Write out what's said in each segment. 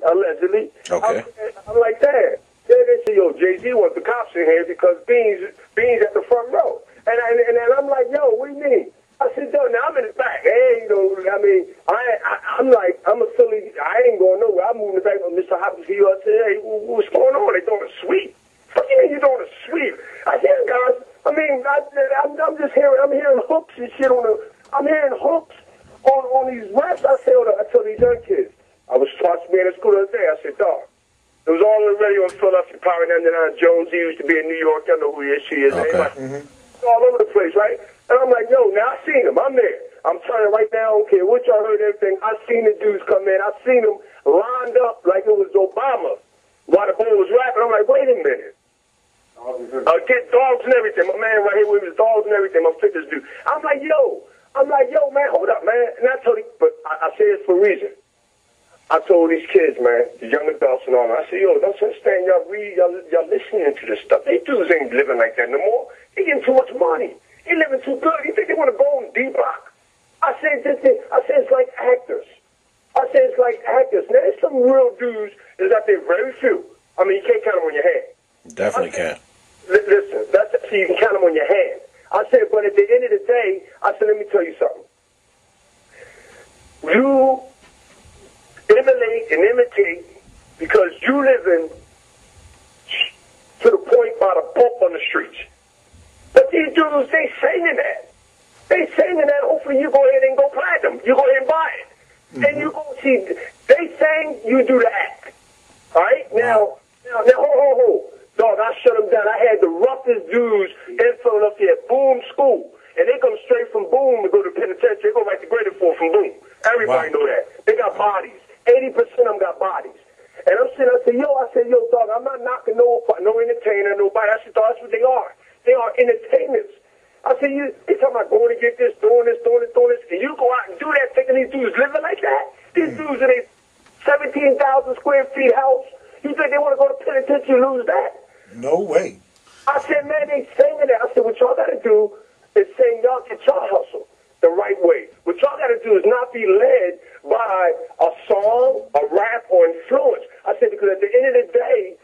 Allegedly. Okay. I'm like, damn. Then they say, yo, Jay-Z wants the cops in here because Beans at the front row. And I'm like, yo, what do you mean? I said, yo, now I'm in the back. Hey, you know, I mean, I'm like, I'm a Philly. I ain't going nowhere. I'm moving back with Mr. Hopkins. I said, hey, what's going on? They doing a sweep. What do you mean you're doing a sweep? I said, guys, I mean, I'm just hearing, I'm hearing hooks and shit I'm hearing hooks on these raps. I tell these young kids. I was talking to me in school the other day. I said, dog, it was all on the radio in Philadelphia, Power 99. Jones, he used to be in New York. I know who he is. She is. Okay. All over the place, right? And I'm like, yo, now I seen him. I'm there. I'm telling you right now, I don't care what y'all heard, everything. I seen the dudes come in. I seen them lined up like it was Obama while the boy was rapping. I'm like, wait a minute. Get dogs and everything. My man right here with his dogs and everything. My fitness dude. I'm like, yo, man, hold up, man. And I told him, but I say this for a reason. I told these kids, man, the young adults and all that, I said, yo, don't you understand, y'all listening to this stuff. These dudes ain't living like that no more. They getting too much money. They living too good. You think they want to go on D-Block? I said, it's like actors. Now, there's some real dudes that's out there, very few. I mean, you can't count them on your hand. Definitely can't. Listen, you can count them on your hand. I said, but at the end of the day, I said, let me tell you something. You emulate and imitate because you live in to the point by the bump on the streets. But these dudes, they singing that. They singing that. Hopefully you go ahead and go platinum. You go ahead and buy it. Mm-hmm. And you go see, they sing, you do the act. All right? Now, hold. Dog, I shut them down. I had the roughest dudes in Philadelphia at Boom School. And they come straight from Boom to go to penitentiary. They go right to Greater Ford from Boom. Everybody know that. They got bodies. 80% of them got bodies. And I'm sitting, I said, yo, dog, I'm not knocking no entertainer, nobody. I said, dog, that's what they are. They are entertainers. I said, they talking about going to get this, doing this. And you go out and do that, thinking these dudes living like that? These dudes in a 17,000 square feet house, you think they want to go to penitentiary and lose that? No way. I said, man, they singing that. I said, what y'all got to do is say, y'all get y'all hustle the right way. What y'all got to do is not be led by a song, a rap, or influence. I said, because at the end of the day,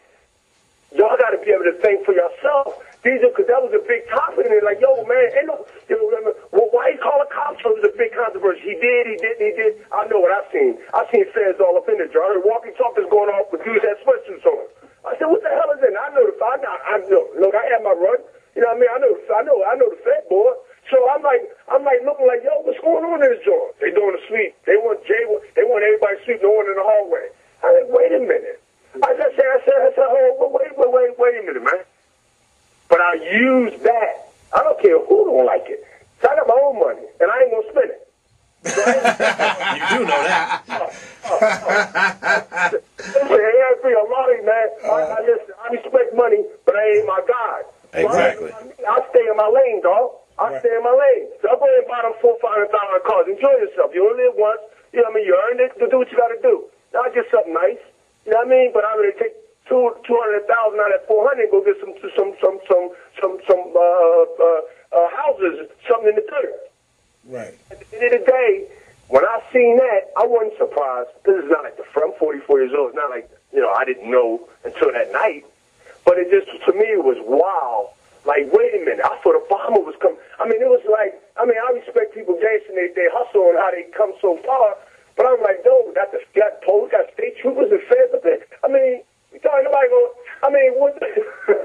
y'all got to be able to think for yourself. Because that was a big topic. And they're like, yo, man, why he call a cop? So it was a big controversy. He did. I know what I've seen. I've seen feds all up in the jar. I heard walkie-talkies going off with dudes that sweatsuits on. I said, what the hell is it? I know look, I had my run. You know what I mean? I know the Fed boy. So I'm like looking like, yo, what's going on in this joint? They doing a sweep. They want everybody to sweep, no one in the hallway. I said, wait a minute. I said, oh, wait a minute, man. But I use that. I don't care who don't like it. So I got my own money, and I ain't gonna spend it. You do know that. Listen, it ain't free a lot of man. Listen, I respect money, but I ain't my God. Exactly. So I stay in my lane, dog. I stay in my lane. So I'll go ahead and buy them $400,000 cars. Enjoy yourself. You only live once. You know what I mean? You earned it to do what you got to do. Not just something nice. You know what I mean? But I'm going to take $200,000 out of $400,000 and go get some houses, something in the dirt. Right. At the end of the day, when I seen that, I wasn't surprised. This is not like I'm 44 years old. It's not like, I didn't know until that night. But it just, to me, it was wow. Like, wait a minute. I thought Obama was coming. I mean, it was like, I respect people gangstering, they hustle and how they come so far. But I'm like, no, got police, got state troopers and feds up there. I mean, we talking about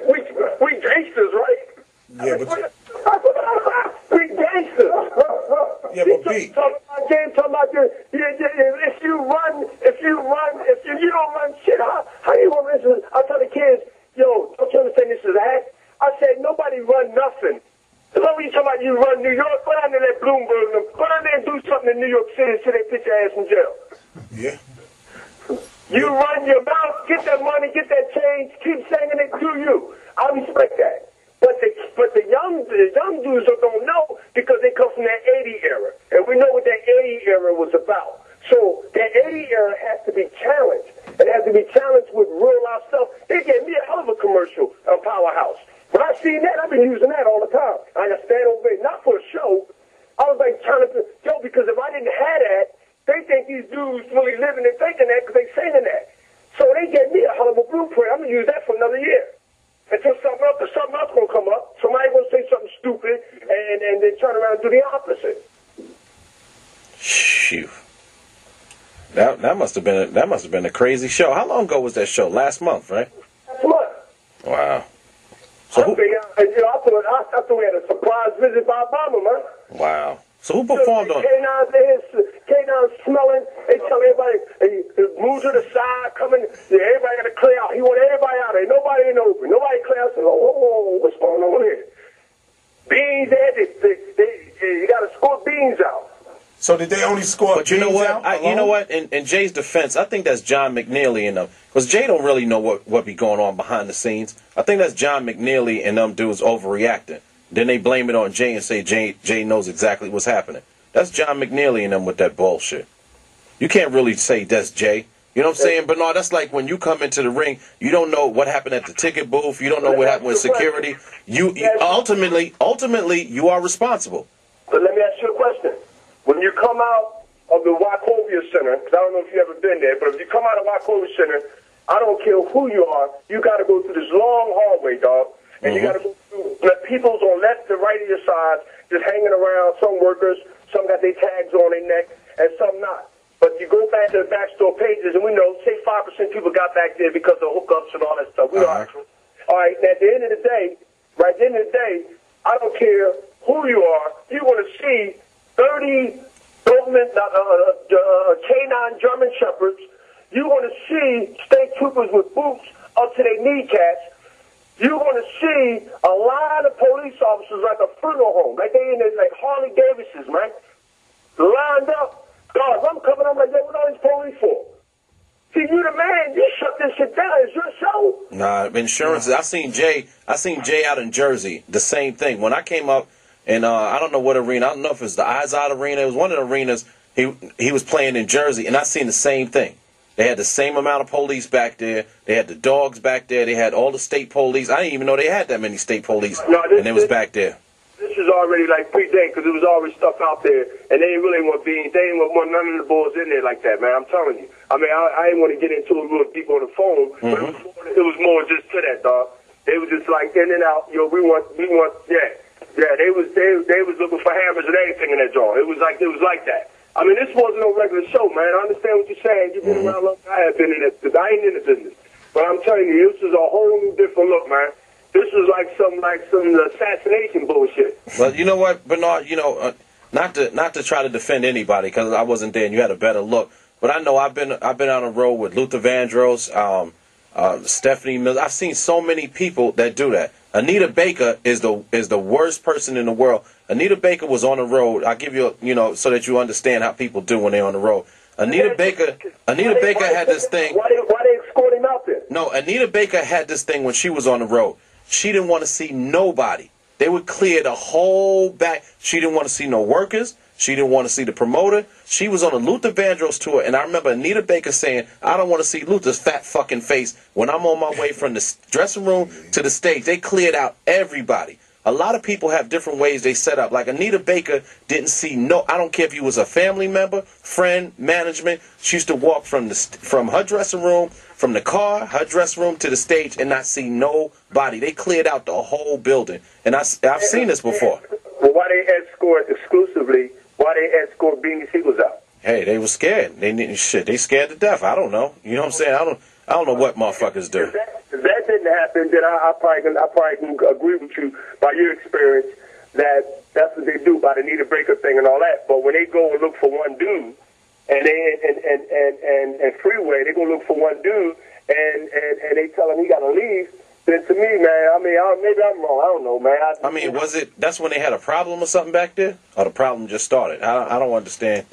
we gangsters, right? Yeah, but we gangsters. Yeah, but B. Talking about if you don't run shit, how you gonna listen? I tell the kids, yo, don't you understand this is a hack? I said nobody run nothing. So when you talking about you run New York, go down to that Bloomberg, go down there and do something in New York City so they put your ass in jail. Yeah. You run your mouth, get that money, get that change, keep saying it, do you. I respect that. But the young dudes don't know because they come from that 80 era. And we know what that 80 era was about. So that 80 era has to be challenged. It has to be challenged with real life stuff. They gave me a hell of a commercial on Powerhouse. When I seen that, I've been using that all the time. I got to stand over there, not for a show. I was like trying to, because if I didn't have that, they think these dudes really living and thinking that because they saying that. and then turn around and do the opposite. Shoot. That must have been a crazy show. How long ago was that show? Last month, right? Last month. Wow. So I thought we had a surprise visit by Obama, man. Wow. So who performed on? K9 smelling. They tell everybody, hey, move to the side, coming. Yeah, everybody got to clear out. He want everybody out there. Nobody in open. Nobody clear out. So, whoa, what's going on here? Beans there. You got to score beans out. So did they only score? But you know what? You know what? In Jay's defense, I think that's John McNeely and them, because Jay don't really know what be going on behind the scenes. I think that's John McNeely and them dudes overreacting. Then they blame it on Jay and say Jay knows exactly what's happening. That's John McNeely and them with that bullshit. You can't really say that's Jay. You know what I'm saying? But no, that's like when you come into the ring, you don't know what happened at the ticket booth. You don't know what happened with security. You ultimately, you are responsible. But let me ask you a question. When you come out of the Wachovia Center, because I don't know if you've ever been there, but if you come out of Wachovia Center, I don't care who you are, you got to go through this long hallway, dog. And you got to go through people's on left and right of your sides, just hanging around. Some workers, some got their tags on their neck, and some not. But you go back to the backstore pages, and we know, say 5% people got back there because of hookups and all that stuff. We know. All right, and at the end of the day, I don't care who you are, you want to see 30 government K9 German Shepherds. You want to see state troopers with boots up to their kneecaps. You want to see a lot of police officers like a funeral home, like they in there, like Harley Davidsons, man, lined up. God, if I'm coming, I'm like, what are these police for? See, you the man. You shut this shit down. It's your show. Nah, insurance. I seen Jay out in Jersey. The same thing. When I came up, and I don't know what arena. I don't know if it's the Izod Arena. It was one of the arenas. He was playing in Jersey, and I seen the same thing. They had the same amount of police back there. They had the dogs back there. They had all the state police. I didn't even know they had that many state police, and they was back there. This is already like pre-date because there was already stuff out there, and they didn't really want beans. They didn't want none of the boys in there like that, man. I'm telling you. I mean, I didn't want to get into it real deep on the phone, but it was more just to that, dog. They was just like in and out. Yo, we want, yeah. They was looking for hammers and everything in that joint. It was like that. I mean, this wasn't no regular show, man. I understand what you're saying. You've been around long. I have been in it because I ain't in the business. But I'm telling you, this is a whole new different look, man. This is like some assassination bullshit. Well, you know what, Bernard? You know, not to try to defend anybody because I wasn't there and you had a better look. But I know I've been on a road with Luther Vandross, Stephanie Mills. I've seen so many people that do that. Anita Baker is the worst person in the world. Anita Baker was on the road. I'll give you, so that you understand how people do when they're on the road. Anita Baker had this thing. Why they escort him out there? No, Anita Baker had this thing when she was on the road. She didn't want to see nobody. They would clear the whole back. She didn't want to see no workers. She didn't want to see the promoter. She was on a Luther Vandross tour, and I remember Anita Baker saying, I don't want to see Luther's fat fucking face when I'm on my way from the dressing room to the stage. They cleared out everybody. A lot of people have different ways they set up. Like Anita Baker didn't see I don't care if you was a family member, friend, management. She used to walk from her dressing room, from the car, her dressing room to the stage and not see nobody. They cleared out the whole building. And I've seen this before. Well, why they escort exclusively? Why they escort Beanie Siegels out? Hey, they were scared. They scared to death. I don't know. You know what I'm saying? I don't know what motherfuckers do. If that didn't happen, then I probably can agree with you by your experience that that's what they do by the Anita Baker thing and all that. But when they go and look for one dude, and they Freeway, they go look for one dude, and they tell him he got to leave. Then to me, man, I mean, maybe I'm wrong. I don't know, man. I mean, that's when they had a problem or something back there, or the problem just started? I don't understand.